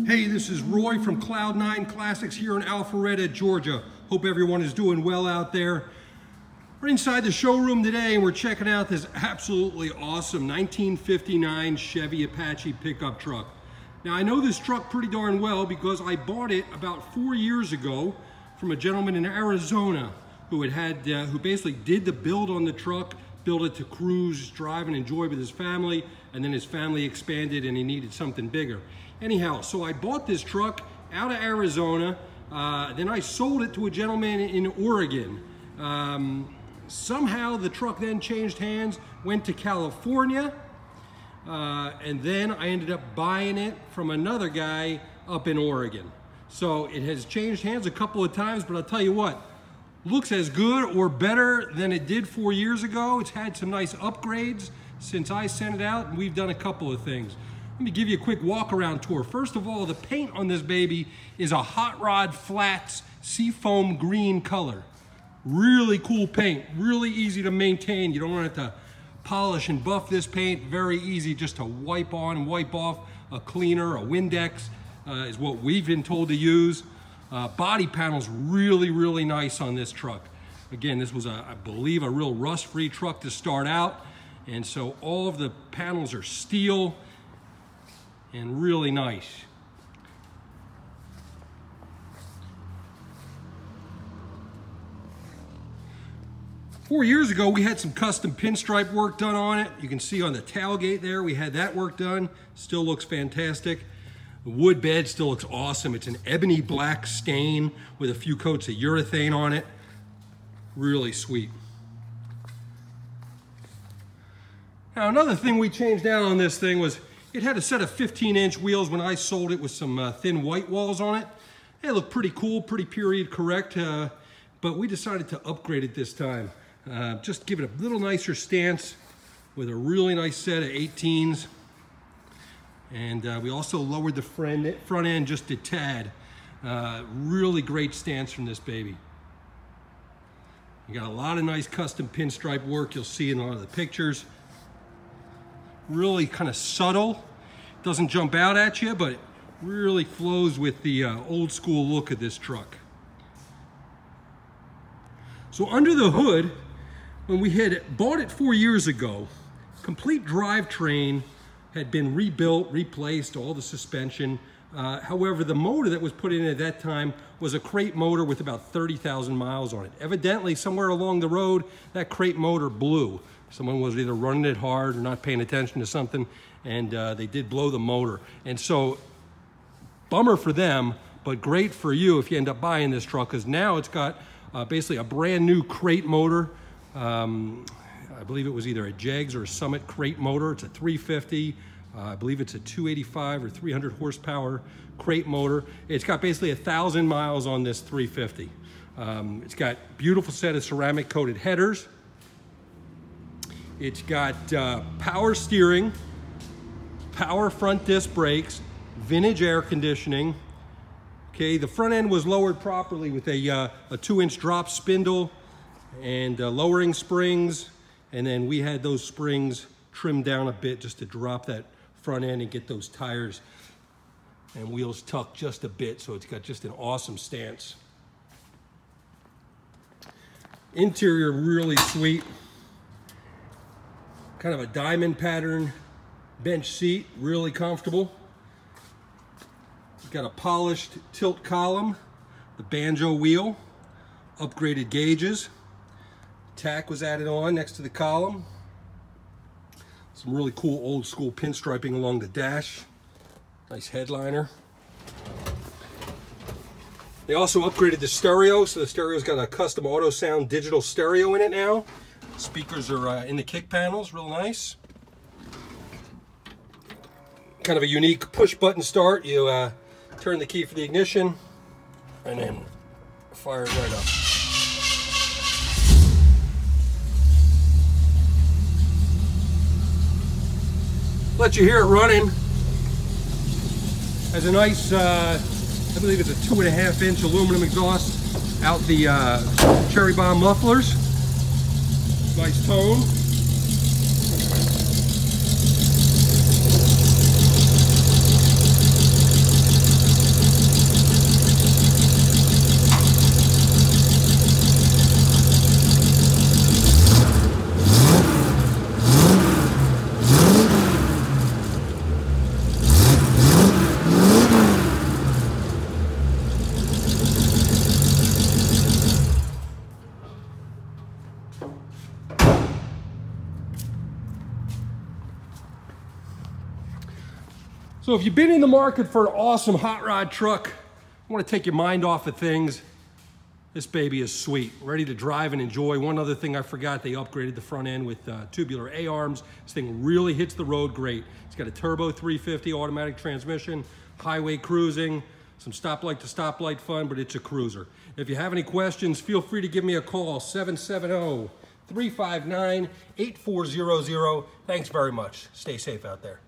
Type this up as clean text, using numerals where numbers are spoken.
Hey, this is Roy from Cloud9 Classics here in Alpharetta, Georgia. Hope everyone is doing well out there. We're inside the showroom today and we're checking out this absolutely awesome 1959 Chevy Apache pickup truck. Now I know this truck pretty darn well because I bought it about 4 years ago from a gentleman in Arizona who who basically did the build on the truck, built it to cruise, drive, and enjoy with his family, and then his family expanded and he needed something bigger. Anyhow, so I bought this truck out of Arizona, then I sold it to a gentleman in Oregon. Somehow the truck then changed hands, went to California, and then I ended up buying it from another guy up in Oregon. So it has changed hands a couple of times, but I'll tell you what, looks as good or better than it did 4 years ago. It's had some nice upgrades since I sent it out, and we've done a couple of things. Let me give you a quick walk around tour. First of all, the paint on this baby is a Hot Rod Flats seafoam green color. Really cool paint, really easy to maintain. You don't want to have to polish and buff this paint. Very easy just to wipe on and wipe off. A cleaner, a Windex is what we've been told to use. Body panel's really nice on this truck. Again, this was, I believe, a real rust-free truck to start out. And so all of the panels are steel and really nice. Four years ago, we had some custom pinstripe work done on it. You can see on the tailgate there, we had that work done. Still looks fantastic. The wood bed still looks awesome. It's an ebony black stain with a few coats of urethane on it. Really sweet. Now, another thing we changed out on this thing was it had a set of 15-inch wheels when I sold it with some thin white walls on it. They look pretty cool, pretty period correct, but we decided to upgrade it this time. Just give it a little nicer stance with a really nice set of 18s. And we also lowered the front end just a tad. Really great stance from this baby. You got a lot of nice custom pinstripe work you'll see in a lot of the pictures. Really kind of subtle. Doesn't jump out at you, but it really flows with the old school look of this truck. So under the hood, when we had bought it 4 years ago, complete drivetrain had been rebuilt, replaced, all the suspension. However, the motor that was put in at that time was a crate motor with about 30,000 miles on it. Evidently, somewhere along the road, that crate motor blew. Someone was either running it hard or not paying attention to something, and they did blow the motor. And so, bummer for them, but great for you if you end up buying this truck, because now it's got basically a brand new crate motor. I believe it was either a Jegs or a Summit crate motor. It's a 350. I believe it's a 285 or 300 horsepower crate motor. It's got basically 1,000 miles on this 350. It's got beautiful set of ceramic coated headers. It's got power steering, power front disc brakes, vintage air conditioning. Okay, the front end was lowered properly with a 2-inch drop spindle and lowering springs. And then we had those springs trimmed down a bit just to drop that front end and get those tires and wheels tucked just a bit, so it's got just an awesome stance. Interior really sweet. Kind of a diamond pattern bench seat, really comfortable. Got a polished tilt column, the banjo wheel, upgraded gauges. Tack was added on next to the column. Some really cool old school pinstriping along the dash. Nice headliner. They also upgraded the stereo, so the stereo's got a custom auto sound digital stereo in it now. Speakers are in the kick panels, real nice. Kind of a unique push button start. You turn the key for the ignition and then fire it right up. Let you hear it running. Has a nice, I believe it's a 2.5-inch aluminum exhaust out the cherry bomb mufflers. Nice tone. So if you've been in the market for an awesome hot rod truck, I want to take your mind off of things, this baby is sweet, ready to drive and enjoy. One other thing I forgot, they upgraded the front end with tubular A-arms. This thing really hits the road great. It's got a turbo 350 automatic transmission, highway cruising, some stoplight to stoplight fun, but it's a cruiser. If you have any questions, feel free to give me a call, 770-359-8400. Thanks very much. Stay safe out there.